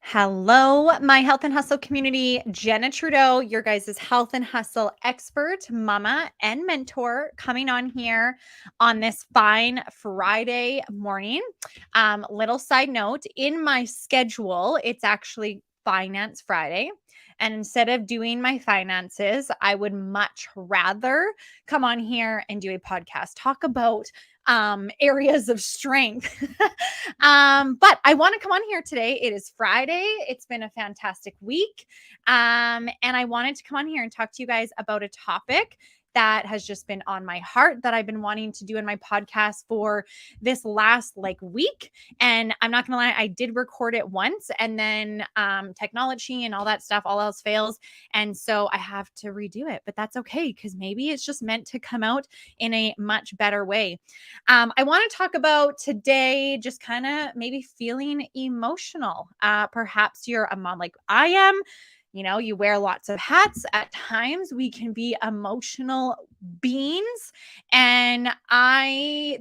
Hello, my health and hustle community. Jenna Trudeau, your guys' health and hustle expert, mama, and mentor, coming on here on this fine Friday morning. Little side note, in my schedule, it's actually Finance Friday. And instead of doing my finances, I would much rather come on here and do a podcast, talk about areas of strength. But I want to come on here today. It is Friday. It's been a fantastic week. And I wanted to come on here and talk to you guys about a topic that has just been on my heart that I've been wanting to do in my podcast for this last week. And I'm not gonna lie, I did record it once and then technology and all that stuff, all else fails. And so I have to redo it, but that's okay because maybe it's just meant to come out in a much better way. I want to talk about today just kind of maybe feeling emotional. Perhaps you're a mom like I am. You know, you wear lots of hats. At times, we can be emotional beings. And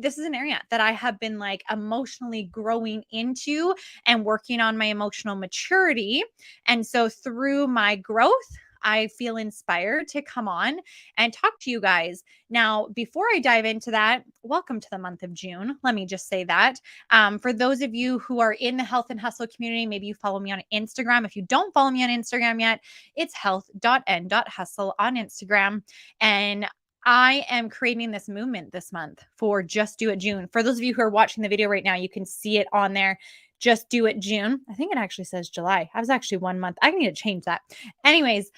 this is an area that I have been emotionally growing into and working on my emotional maturity. And so through my growth, I feel inspired to come on and talk to you guys. Now, before I dive into that, welcome to the month of June. Let me just say that. For those of you who are in the health and hustle community, maybe you follow me on Instagram. If you don't follow me on Instagram yet, it's health.n.hustle on Instagram. And I am creating this movement this month for Just Do It June. For those of you who are watching the video right now, you can see it on there. Just Do It June. I think it actually says July. I was actually 1 month. I need to change that. Anyways,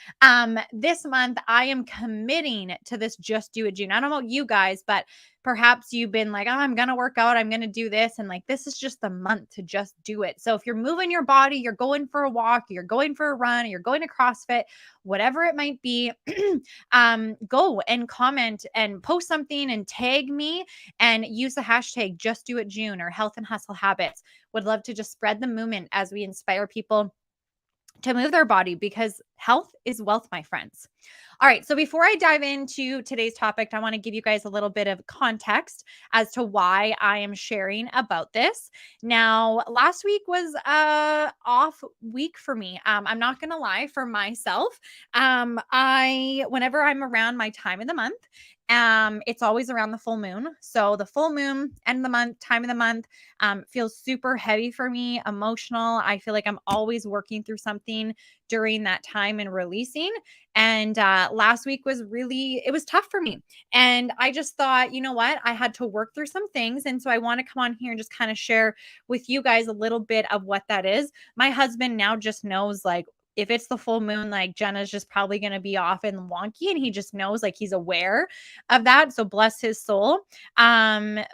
this month I am committing to this Just Do It June. I don't know about you guys, but perhaps you've been like, oh, I'm going to work out. I'm going to do this. And this is just the month to just do it. So if you're moving your body, you're going for a walk, you're going for a run, you're going to CrossFit, whatever it might be, go and comment and post something and tag me and use the hashtag Just Do It June or Health and Hustle Habits. Would love to just spread the movement as we inspire people to move their body because health is wealth, my friends. All right. So before I dive into today's topic, I want to give you guys a little bit of context as to why I am sharing about this. Now, last week was a off week for me. I'm not going to lie, for myself. Whenever I'm around my time of the month, it's always around the full moon. So the full moon, end of the month, time of the month, feels super heavy for me, emotional. I feel like I'm always working through something during that time and releasing. And last week it was tough for me. And I just thought, you know what? I had to work through some things. And so I want to come on here and just kind of share with you guys a little bit of what that is. My husband now just knows if it's the full moon, Jenna's just probably going to be off and wonky. And he just knows, he's aware of that. So bless his soul. But,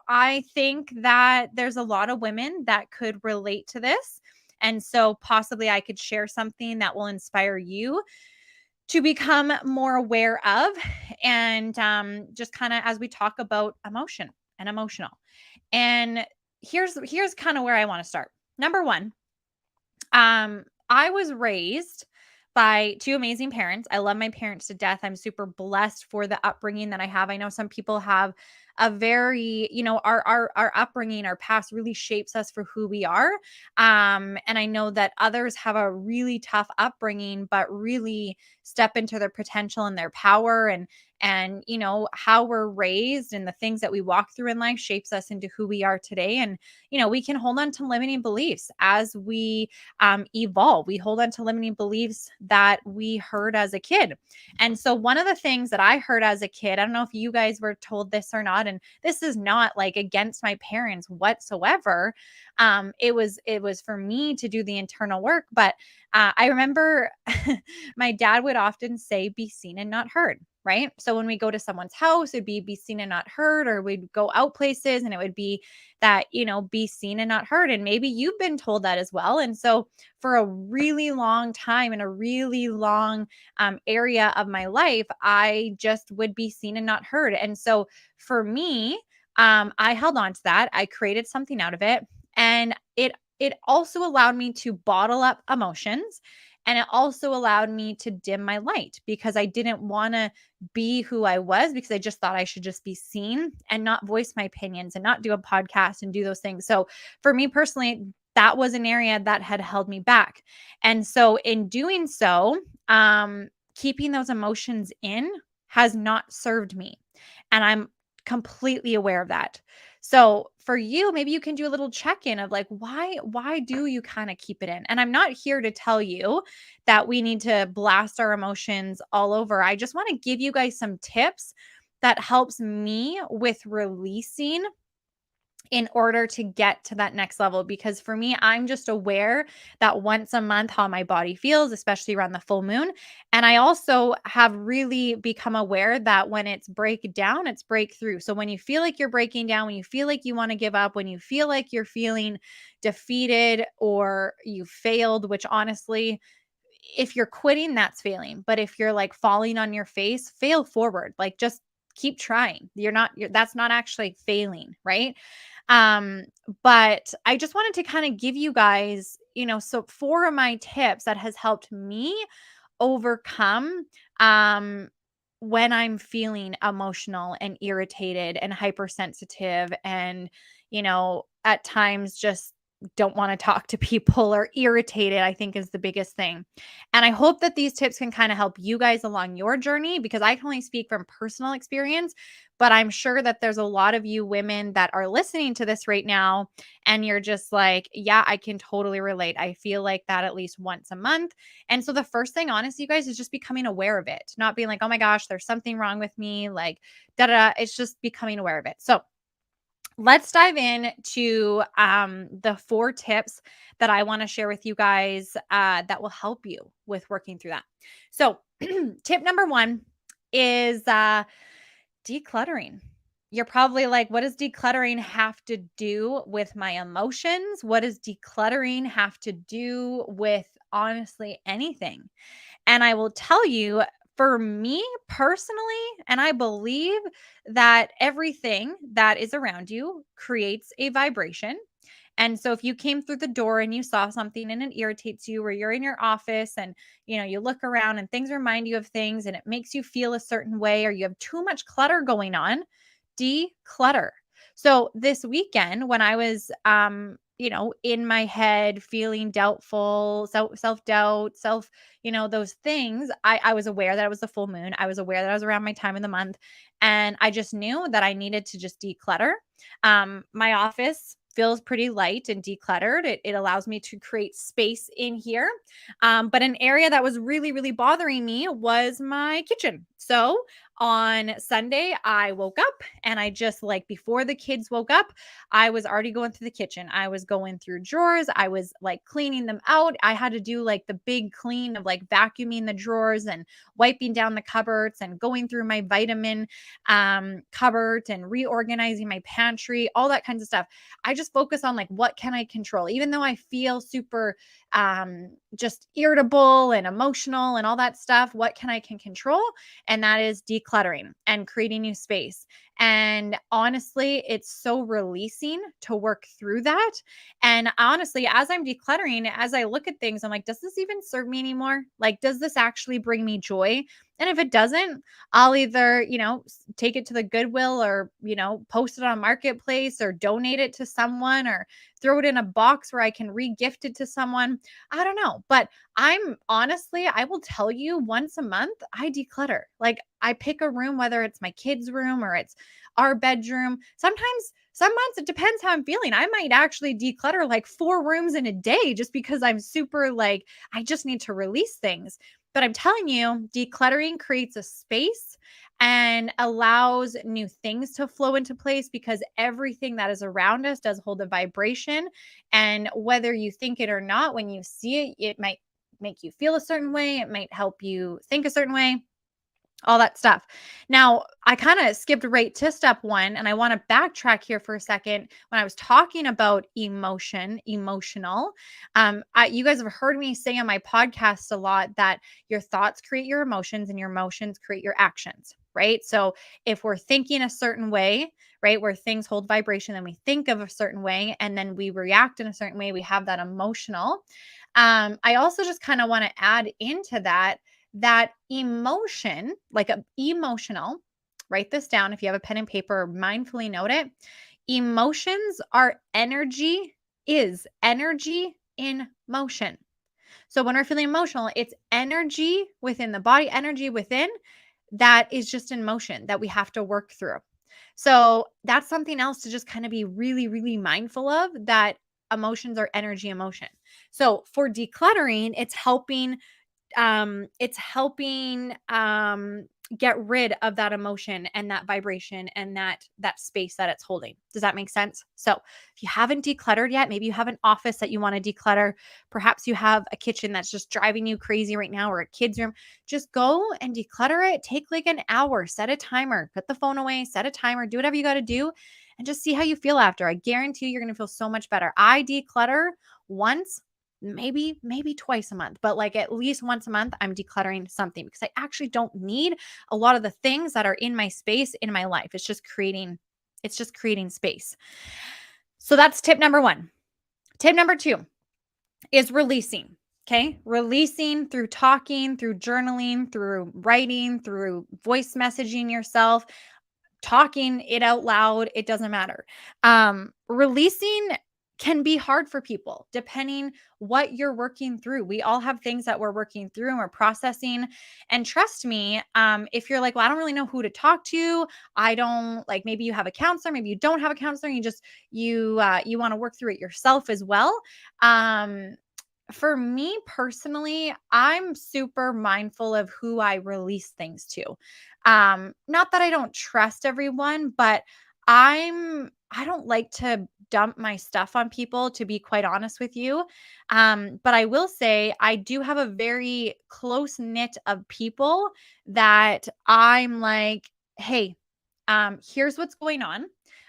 I think that there's a lot of women that could relate to this. And so possibly I could share something that will inspire you to become more aware of and just kind of as we talk about emotion and emotional. And here's kind of where I want to start. Number one, I was raised by two amazing parents. I love my parents to death. I'm super blessed for the upbringing that I have. I know some people have a very, our upbringing, our past really shapes us for who we are. And I know that others have a really tough upbringing, but really step into their potential and their power and how we're raised and the things that we walk through in life shapes us into who we are today. And we can hold on to limiting beliefs as we evolve. We hold on to limiting beliefs that we heard as a kid. And so one of the things that I heard as a kid, I don't know if you guys were told this or not, and this is not against my parents whatsoever. It was for me to do the internal work, but I remember my dad would often say, be seen and not heard. Right. So when we go to someone's house, it'd be seen and not heard, or we'd go out places and it would be that, be seen and not heard. And maybe you've been told that as well. And so for a really long time in a really long area of my life, I just would be seen and not heard. And so for me, I held on to that. I created something out of it. And it also allowed me to bottle up emotions. And it also allowed me to dim my light because I didn't want to be who I was because I just thought I should just be seen and not voice my opinions and not do a podcast and do those things. So for me personally, that was an area that had held me back. And so in doing so, keeping those emotions in has not served me. And I'm completely aware of that. So for you, maybe you can do a little check-in of like, why do you kind of keep it in? And I'm not here to tell you that we need to blast our emotions all over. I just want to give you guys some tips that helps me with releasing in order to get to that next level. Because for me, I'm just aware that once a month how my body feels, especially around the full moon. And I also have really become aware that when it's breakdown, it's breakthrough. So when you feel like you're breaking down, when you feel like you want to give up, when you feel like you're feeling defeated or you failed, which honestly, if you're quitting, that's failing. But if you're like falling on your face, fail forward. Like just keep trying. That's not actually failing, right? Um, but I just wanted to kind of give you guys, so 4 of my tips that has helped me overcome when I'm feeling emotional and irritated and hypersensitive and, at times just don't want to talk to people or irritated, I think is the biggest thing. And I hope that these tips can kind of help you guys along your journey because I can only speak from personal experience, but I'm sure that there's a lot of you women that are listening to this right now and you're just like, yeah, I can totally relate. I feel like that at least once a month. And so the first thing, honestly, you guys, is just becoming aware of it, not being like, oh my gosh, there's something wrong with me. Like, da da. It's just becoming aware of it. So let's dive in to the 4 tips that I want to share with you guys that will help you with working through that. So, tip number 1 is decluttering. You're probably like, what does decluttering have to do with my emotions? What does decluttering have to do with honestly anything? And I will tell you, for me personally, and I believe that everything that is around you creates a vibration. And so if you came through the door and you saw something and it irritates you, or you're in your office and you look around and things remind you of things and it makes you feel a certain way, or you have too much clutter going on, declutter. So this weekend when I was in my head feeling doubtful, self-doubt, those things, I was aware that it was the full moon. I was aware that I was around my time in the month. And I just knew that I needed to just declutter. My office feels pretty light and decluttered. It allows me to create space in here. But an area that was really, really bothering me was my kitchen. So on Sunday, I woke up and I just like before the kids woke up, I was already going through the kitchen. I was going through drawers. I was like cleaning them out. I had to do like the big clean of like vacuuming the drawers and wiping down the cupboards and going through my vitamin cupboards and reorganizing my pantry, all that kinds of stuff. I just focus on like, what can I control? Even though I feel super just irritable and emotional and all that stuff, what can control? And that is decluttering and creating new space. And honestly, it's so releasing to work through that. And honestly, as I'm decluttering, as I look at things, I'm like, does this even serve me anymore? Like, does this actually bring me joy? And if it doesn't, I'll either, take it to the Goodwill or, post it on Marketplace or donate it to someone or throw it in a box where I can re-gift it to someone. I don't know. But I will tell you once a month, I declutter. Like I pick a room, whether it's my kids' room or it's our bedroom. Sometimes, some months, it depends how I'm feeling. I might actually declutter like 4 rooms in a day just because I'm super like, I just need to release things. But I'm telling you, decluttering creates a space and allows new things to flow into place because everything that is around us does hold a vibration. And whether you think it or not, when you see it, it might make you feel a certain way, it might help you think a certain way, all that stuff. Now, I kind of skipped right to step 1, and I want to backtrack here for a second. When I was talking about emotional, you guys have heard me say on my podcast a lot that your thoughts create your emotions and your emotions create your actions, right? So if we're thinking a certain way, right, where things hold vibration, then we think of a certain way and then we react in a certain way, we have that emotional. I also just kind of want to add into that emotion, like a emotional, write this down if you have a pen and paper, mindfully note it. Emotions are energy is energy in motion. So when we're feeling emotional, it's energy within the body, energy within that is just in motion that we have to work through. So that's something else to just kind of be really, really mindful of, that emotions are energy in motion. So for decluttering, it's helping get rid of that emotion and that vibration and that space that it's holding. Does that make sense? So if you haven't decluttered yet, maybe you have an office that you want to declutter, perhaps you have a kitchen that's just driving you crazy right now, or a kid's room, just go and declutter it. Take like an hour, set a timer, put the phone away, set a timer, do whatever you got to do, and just see how you feel after. I guarantee you're going to feel so much better. I declutter once, maybe twice a month, but like at least once a month I'm decluttering something, because I actually don't need a lot of the things that are in my space in my life. It's just creating space. So that's tip number 1. Tip number 2 is releasing. Okay? Releasing through talking, through journaling, through writing, through voice messaging yourself, talking it out loud, it doesn't matter. Releasing can be hard for people depending what you're working through. We all have things that we're working through and we're processing. And trust me, if you're like, well, I don't really know who to talk to. I don't like, maybe you have a counselor, maybe you don't have a counselor. You want to work through it yourself as well. Um, for me personally, I'm super mindful of who I release things to. Not that I don't trust everyone, but I don't like to dump my stuff on people, to be quite honest with you. But I will say I do have a very close knit of people that I'm like, hey, here's what's going on.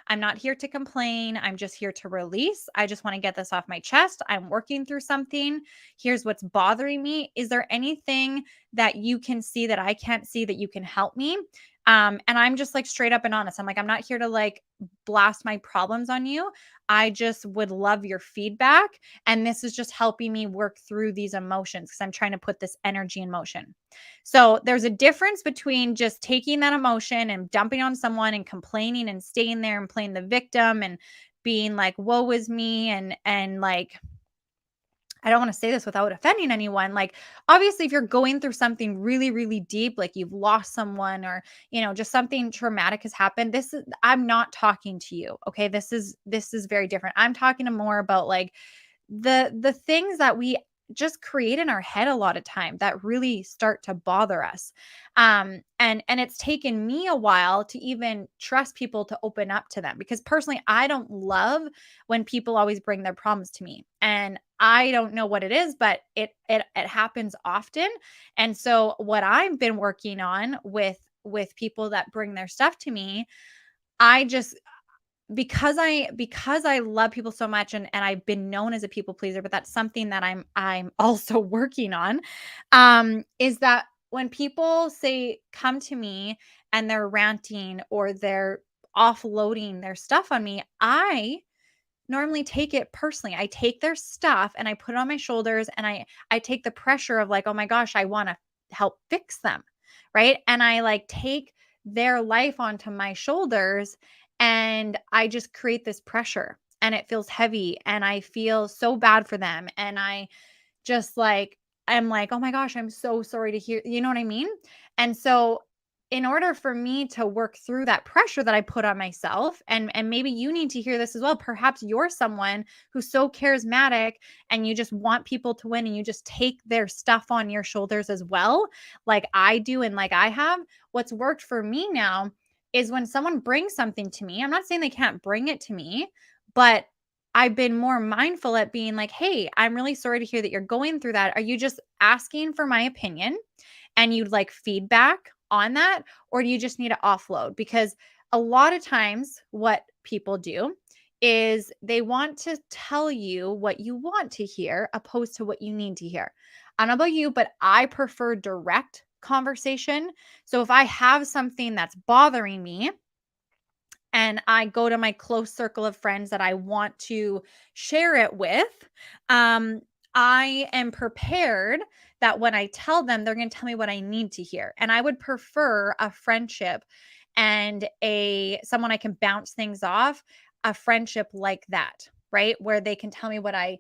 I'm not here to complain. I'm just here to release. I just want to get this off my chest. I'm working through something. Here's what's bothering me. Is there anything that you can see that I can't see that you can help me? And I'm just like straight up and honest. I'm like, I'm not here to like blast my problems on you. I just would love your feedback. And this is just helping me work through these emotions because I'm trying to put this energy in motion. So there's a difference between just taking that emotion and dumping on someone and complaining and staying there and playing the victim and being like, woe is me, and like, I don't want to say this without offending anyone. Like, obviously, if you're going through something really, really deep, like you've lost someone, or, just something traumatic has happened, I'm not talking to you. Okay. This is very different. I'm talking to more about like the things that we just create in our head a lot of time that really start to bother us. And it's taken me a while to even trust people to open up to them, because personally I don't love when people always bring their problems to me, and I don't know what it is, but it happens often. And so what I've been working on with people that bring their stuff to me, I just, because I love people so much, and I've been known as a people pleaser, but that's something that I'm also working on, is that when people say come to me and they're ranting or they're offloading their stuff on me, I normally take it personally. I take their stuff and I put it on my shoulders, and I take the pressure of like, oh my gosh, I want to help fix them, right? And I like take their life onto my shoulders, and I just create this pressure, and it feels heavy, and I feel so bad for them, and I just like, I'm like, "Oh my gosh, I'm so sorry to hear," you know what I mean? And so in order for me to work through that pressure that I put on myself, and maybe you need to hear this as well. Perhaps you're someone who's so charismatic and you just want people to win, and you just take their stuff on your shoulders as well, like I do and like I have. What's worked for me now is when someone brings something to me, I'm not saying they can't bring it to me, but I've been more mindful at being like, "Hey, I'm really sorry to hear that you're going through that. Are you just asking for my opinion and you'd like feedback on that? Or do you just need to offload?" Because a lot of times, what people do is they want to tell you what you want to hear opposed to what you need to hear. I don't know about you, but I prefer direct conversation. So if I have something that's bothering me, and I go to my close circle of friends that I want to share it with, um, I am prepared that when I tell them, they're going to tell me what I need to hear. And I would prefer a friendship and a someone I can bounce things off, a friendship like that. right? Where they can tell me what I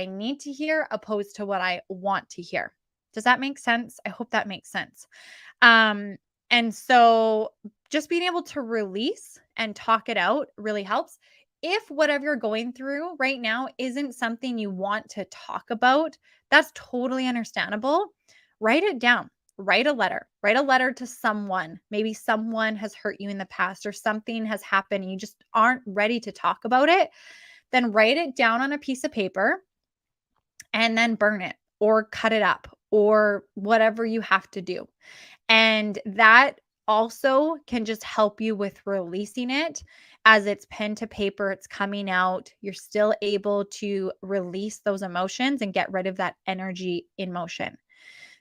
need to hear opposed to what I want to hear. Does that make sense? I hope that makes sense. Um, and so just being able to release and talk it out really helps. If whatever you're going through right now isn't something you want to talk about, that's totally understandable. Write it down. Write a letter. Write a letter to someone. Maybe someone has hurt you in the past or something has happened and you just aren't ready to talk about it. Then write it down on a piece of paper and then burn it or cut it up or whatever you have to do. And that also can just help you with releasing it as it's pen to paper, it's coming out. You're still able to release those emotions and get rid of that energy in motion.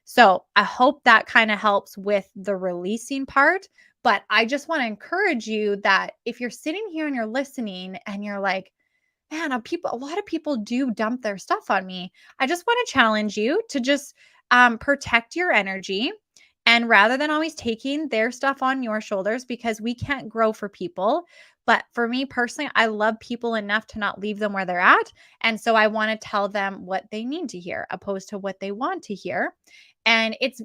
So I hope that kind of helps with the releasing part. But I just want to encourage you that if you're sitting here and you're listening and you're like, man, a lot of people do dump their stuff on me. I just want to challenge you to just protect your energy. And rather than always taking their stuff on your shoulders, because we can't grow for people. But for me personally, I love people enough to not leave them where they're at. And so I want to tell them what they need to hear opposed to what they want to hear. And it's,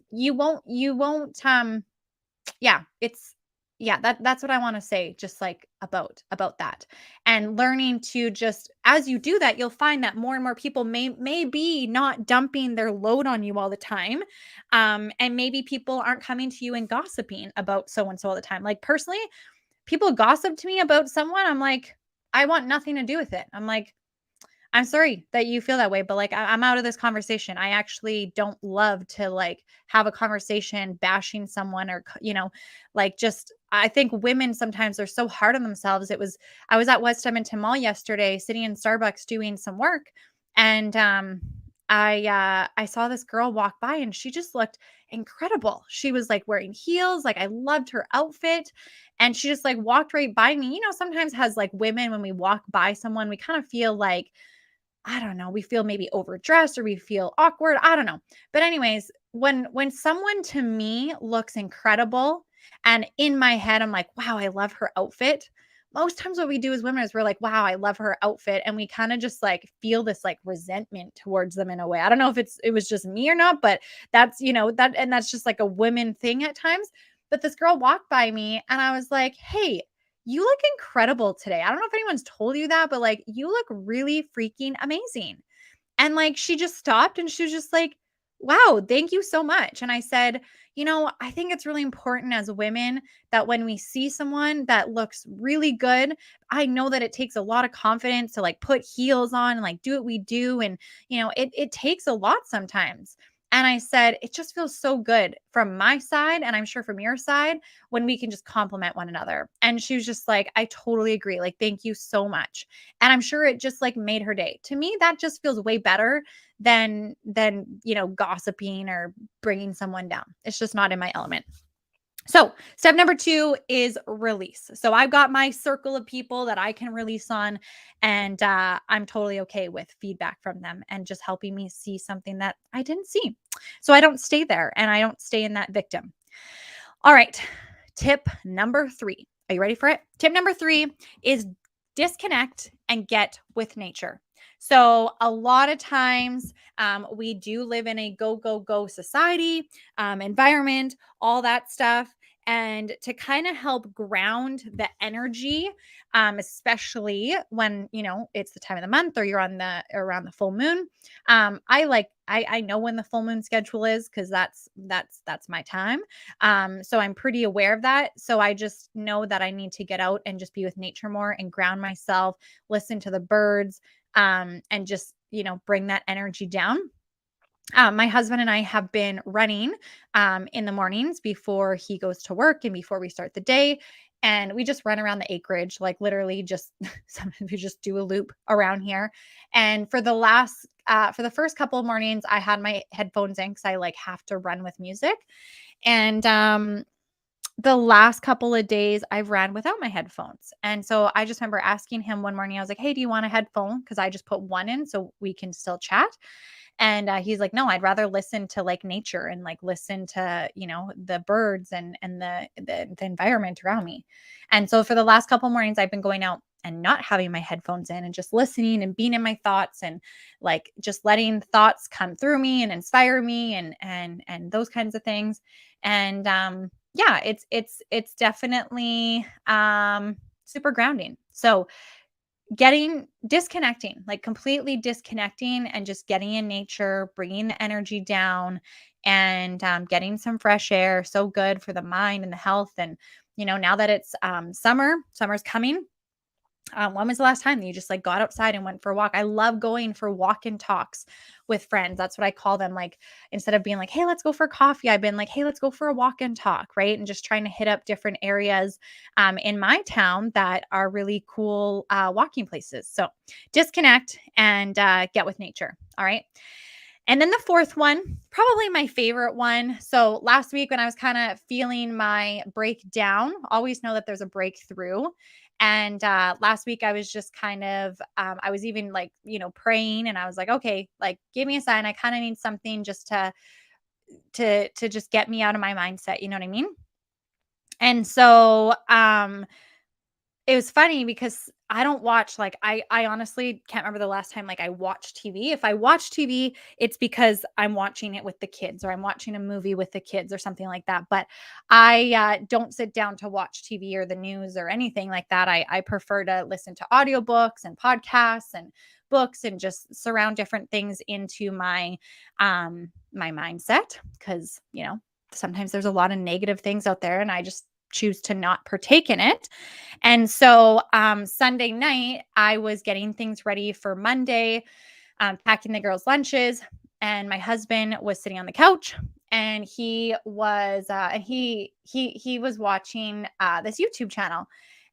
yeah, it's, yeah, that's what I want to say, just like about that. And learning to just, as you do that, you'll find that more and more people may be not dumping their load on you all the time. And maybe people aren't coming to you and gossiping about so and so all the time. Like personally, people gossip to me about someone, I'm like, I want nothing to do with it. I'm like, I'm sorry that you feel that way, but like I'm out of this conversation. I actually don't love to like have a conversation bashing someone or like just I think women sometimes are so hard on themselves. I was at West Edmonton Mall yesterday, sitting in Starbucks doing some work, and I saw this girl walk by and she just looked incredible. She was like wearing heels, like I loved her outfit. And she just like walked right by me. Sometimes has like women when we walk by someone, we kind of feel like I don't know, we feel maybe overdressed or we feel awkward, I don't know. But anyways, when someone to me looks incredible and in my head I'm like, "Wow, I love her outfit." Most times what we do as women is we're like, "Wow, I love her outfit." And we kind of just like feel this like resentment towards them in a way. I don't know if it was just me or not, but that's just like a women thing at times. But this girl walked by me and I was like, "Hey, you look incredible today. I don't know if anyone's told you that, but like you look really freaking amazing." And like she just stopped and she was just like, "Wow, thank you so much." And I said, I think it's really important as women that when we see someone that looks really good, I know that it takes a lot of confidence to like put heels on and like do what we do. And, it takes a lot sometimes. And I said, it just feels so good from my side. And I'm sure from your side when we can just compliment one another. And she was just like, I totally agree. Like, thank you so much. And I'm sure it just like made her day. To me, that just feels way better than gossiping or bringing someone down. It's just not in my element. So, step number 2 is release. So, I've got my circle of people that I can release on, and I'm totally okay with feedback from them and just helping me see something that I didn't see. So, I don't stay there and I don't stay in that victim. All right. Tip number 3. Are you ready for it? Tip number 3 is disconnect and get with nature. So, a lot of times we do live in a go, go, go society, environment, all that stuff. And to kind of help ground the energy, especially when it's the time of the month or you're on the around the full moon. I know when the full moon schedule is because that's my time. So I'm pretty aware of that. So I just know that I need to get out and just be with nature more and ground myself, listen to the birds, and just, bring that energy down. My husband and I have been running in the mornings before he goes to work and before we start the day. And we just run around the acreage, like literally just sometimes we just do a loop around here. And for the first couple of mornings, I had my headphones in because I like have to run with music. And the last couple of days I've ran without my headphones. And so I just remember asking him one morning, I was like, "Hey, do you want a headphone?" Because I just put one in so we can still chat. And he's like, "No, I'd rather listen to like nature and like listen to, the birds and the environment around me." And so for the last couple mornings, I've been going out and not having my headphones in and just listening and being in my thoughts and like just letting thoughts come through me and inspire me and those kinds of things. And yeah, it's definitely super grounding. So getting disconnecting, like completely disconnecting and just getting in nature, bringing the energy down and getting some fresh air. So good for the mind and the health. And, now that it's summer's coming. When was the last time that you just like got outside and went for a walk? I love going for walk and talks with friends. That's what I call them. Like instead of being like, hey, let's go for coffee, I've been like, hey, let's go for a walk and talk, right? And just trying to hit up different areas in my town that are really cool walking places. So disconnect and get with nature. All right. And then the fourth one, probably my favorite one. So last week when I was kind of feeling my breakdown, always know that there's a breakthrough. And last week I was just kind of, I was even like, praying, and I was like, okay, like give me a sign. I kind of need something just to just get me out of my mindset. You know what I mean? And so, it was funny because I don't watch like I honestly can't remember the last time like I watched TV. If I watch TV, it's because I'm watching it with the kids or I'm watching a movie with the kids or something like that. But I don't sit down to watch TV or the news or anything like that. I prefer to listen to audiobooks and podcasts and books and just surround different things into my mindset because, sometimes there's a lot of negative things out there and I just choose to not partake in it. And so Sunday night, I was getting things ready for Monday, packing the girls' lunches, and my husband was sitting on the couch, and he was watching this YouTube channel,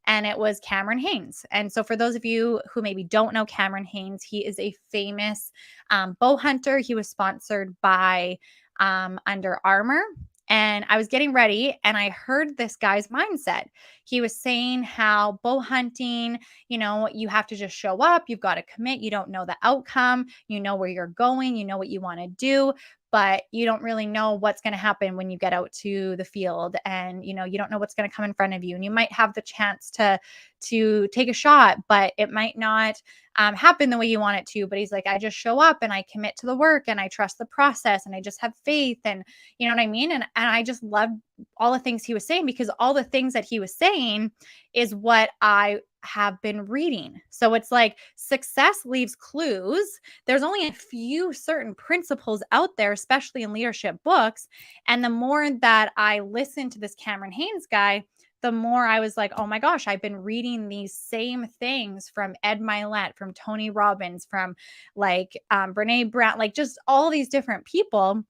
and it was Cameron Haynes. And so, for those of you who maybe don't know Cameron Haynes, he is a famous bow hunter. He was sponsored by Under Armour. And I was getting ready and I heard this guy's mindset. He was saying how bow hunting, you have to just show up, you've got to commit, you don't know the outcome, you know where you're going, you know what you want to do, but you don't really know what's going to happen when you get out to the field, and you don't know what's going to come in front of you, and you might have the chance to take a shot, but it might not happen the way you want it to. But he's like, I just show up and I commit to the work and I trust the process and I just have faith, and you know what I mean? And I just loved all the things he was saying, because all the things that he was saying is what I have been reading. So it's like success leaves clues. There's only a few certain principles out there, especially in leadership books. And the more that I listened to this Cameron Haynes guy, the more I was like, oh my gosh, I've been reading these same things from Ed Milet, from Tony Robbins, from like Brene Brown, like just all these different people.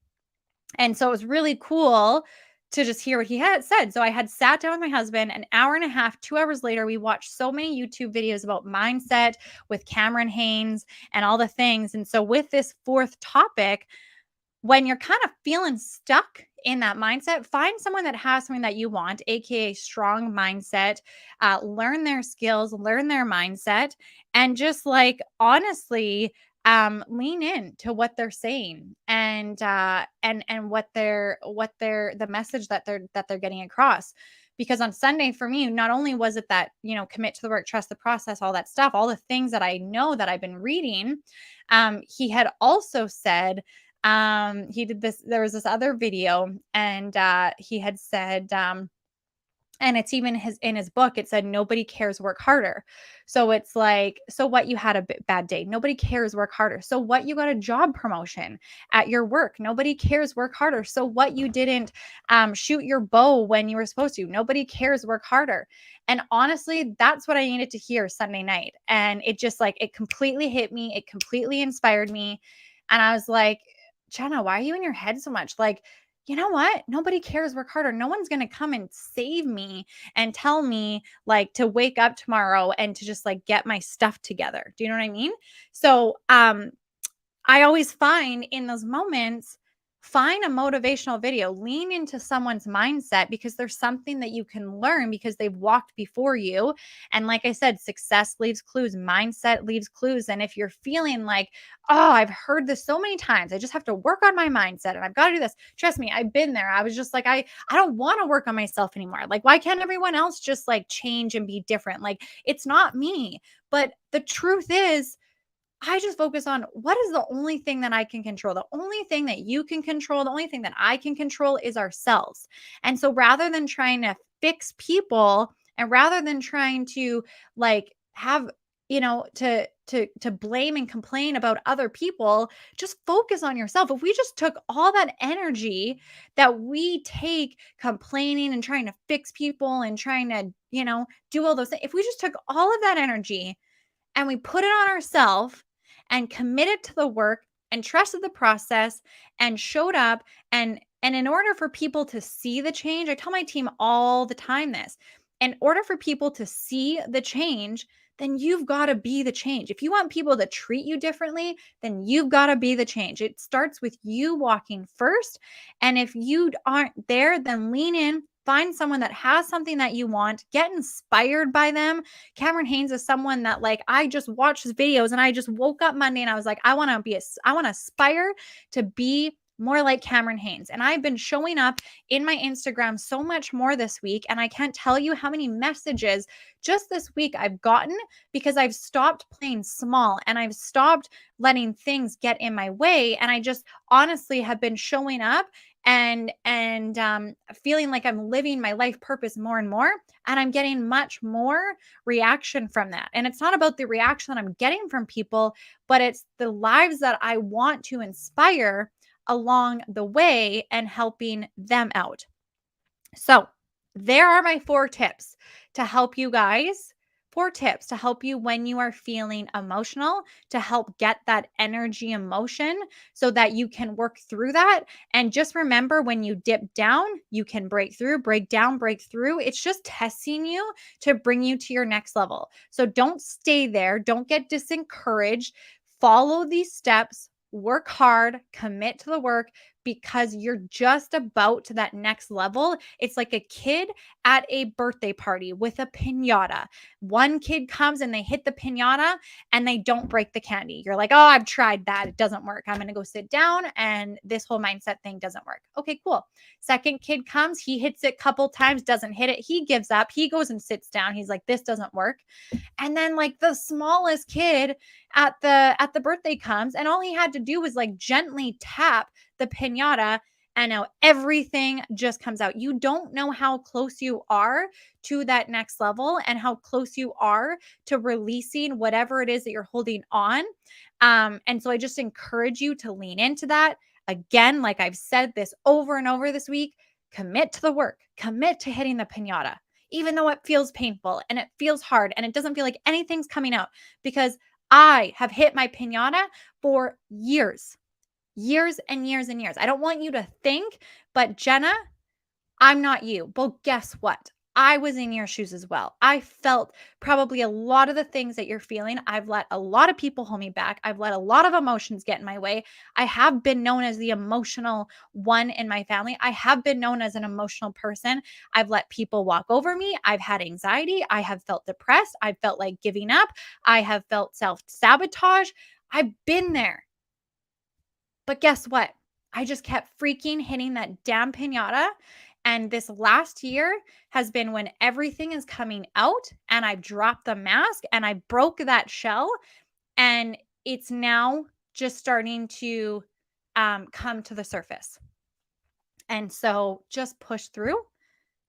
And so it was really cool to just hear what he had said. So I had sat down with my husband an hour and a half, 2 hours later. We watched so many YouTube videos about mindset with Cameron Haynes and all the things. And so with this fourth topic, when you're kind of feeling stuck in that mindset, find someone that has something that you want, aka strong mindset. Learn their skills, learn their mindset, and just like honestly lean in to what they're saying, and what they're the message that they're getting across. Because on Sunday for me, not only was it that, commit to the work, trust the process, all that stuff, all the things that I know that I've been reading, he had also said, he did this, there was this other video, and he had said, and it's even in his book, it said nobody cares, work harder. So it's like, so what, you had a bad day, nobody cares, work harder. So what, you got a job promotion at your work, nobody cares, work harder. So what, you didn't shoot your bow when you were supposed to, nobody cares, work harder. And honestly, that's what I needed to hear Sunday night. And it just like, it completely hit me, it completely inspired me. And I was like, Jenna, why are you in your head so much? Like, you know what? Nobody cares, work harder. No one's going to come and save me and tell me like to wake up tomorrow and to just like get my stuff together. Do you know what I mean? So, I always find in those moments, Find a motivational video, lean into someone's mindset because there's something that you can learn because they've walked before you. And like I said, success leaves clues, mindset leaves clues. And if you're feeling like, oh, I've heard this so many times, I just have to work on my mindset and I've got to do this. Trust me, I've been there. I was just like, I don't want to work on myself anymore. Like, why can't everyone else just like change and be different? Like, it's not me. But the truth is, I just focus on what is the only thing that I can control. The only thing that you can control, the only thing that I can control is ourselves. And so rather than trying to fix people and rather than trying to like have to blame and complain about other people, just focus on yourself. If we just took all that energy that we take complaining and trying to fix people and trying to, do all those things, if we just took all of that energy and we put it on ourselves and committed to the work and trusted the process and showed up and in order for people to see the change, I tell my team all the time this. In order for people to see the change, then you've got to be the change. If you want people to treat you differently, then you've got to be the change. It starts with you walking first. And if you aren't there, then lean in, find someone that has something that you want, get inspired by them. Cameron Hanes is someone that like I just watched his videos and I just woke up Monday and I was like, I want to aspire to be more like Cameron Hanes. And I've been showing up in my Instagram so much more this week. And I can't tell you how many messages just this week I've gotten because I've stopped playing small and I've stopped letting things get in my way. And I just honestly have been showing up and feeling like I'm living my life purpose more and more. And I'm getting much more reaction from that. And it's not about the reaction that I'm getting from people, but it's the lives that I want to inspire along the way and helping them out. So, there are my 4 tips to help you guys. 4 tips to help you when you are feeling emotional, to help get that energy emotion so that you can work through that. And just remember when you dip down, you can break through, break down, break through. It's just testing you to bring you to your next level. So don't stay there. Don't get disencouraged. Follow these steps, work hard, commit to the work because you're just about to that next level. It's like a kid at a birthday party with a piñata. One kid comes and they hit the piñata and they don't break the candy. You're like, oh, I've tried that. It doesn't work. I'm going to go sit down and this whole mindset thing doesn't work. Okay, cool. Second kid comes, he hits it a couple times, doesn't hit it. He gives up. He goes and sits down. He's like, this doesn't work. And then like the smallest kid at the birthday comes and all he had to do was like gently tap the piñata and now everything just comes out. You don't know how close you are to that next level and how close you are to releasing whatever it is that you're holding on. And so I just encourage you to lean into that. Again, like I've said this over and over this week, commit to the work, commit to hitting the piñata, even though it feels painful and it feels hard and it doesn't feel like anything's coming out because I have hit my piñata for years and years and years. I don't want you to think, but Jenna, I'm not you. Well, guess what? I was in your shoes as well. I felt probably a lot of the things that you're feeling. I've let a lot of people hold me back. I've let a lot of emotions get in my way. I have been known as the emotional one in my family. I have been known as an emotional person. I've let people walk over me. I've had anxiety. I have felt depressed. I've felt like giving up. I have felt self sabotage. I've been there. But guess what? I just kept freaking hitting that damn piñata. And this last year has been when everything is coming out and I've dropped the mask and I broke that shell. And it's now just starting to come to the surface. And so just push through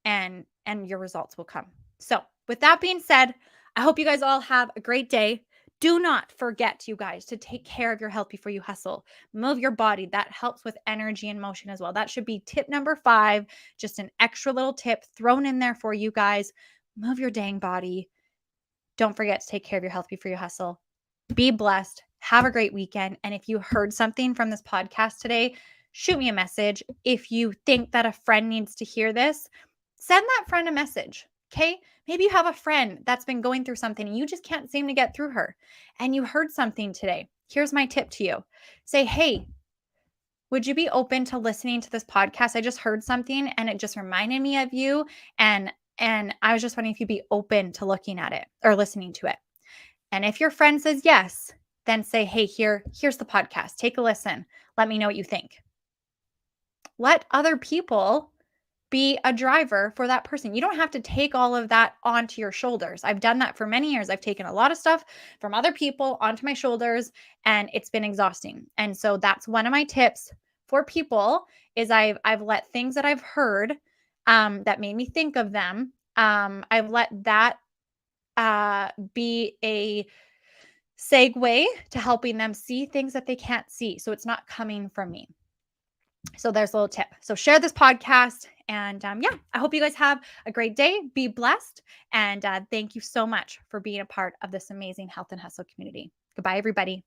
and your results will come. So, with that being said, I hope you guys all have a great day. Do not forget, you guys, to take care of your health before you hustle. Move your body. That helps with energy and motion as well. That should be tip number 5, just an extra little tip thrown in there for you guys. Move your dang body. Don't forget to take care of your health before you hustle. Be blessed. Have a great weekend. And if you heard something from this podcast today, shoot me a message. If you think that a friend needs to hear this, send that friend a message. Okay. Maybe you have a friend that's been going through something and you just can't seem to get through her and you heard something today. Here's my tip to you. Say, hey, would you be open to listening to this podcast? I just heard something and it just reminded me of you. And I was just wondering if you'd be open to looking at it or listening to it. And if your friend says yes, then say, hey, here's the podcast. Take a listen. Let me know what you think. Let other people be a driver for that person. You don't have to take all of that onto your shoulders. I've done that for many years. I've taken a lot of stuff from other people onto my shoulders and it's been exhausting. And so that's one of my tips for people is I've let things that I've heard that made me think of them. I've let that be a segue to helping them see things that they can't see. So it's not coming from me. So there's a little tip. So share this podcast. And yeah, I hope you guys have a great day. Be blessed. And thank you so much for being a part of this amazing Health and Hustle community. Goodbye, everybody.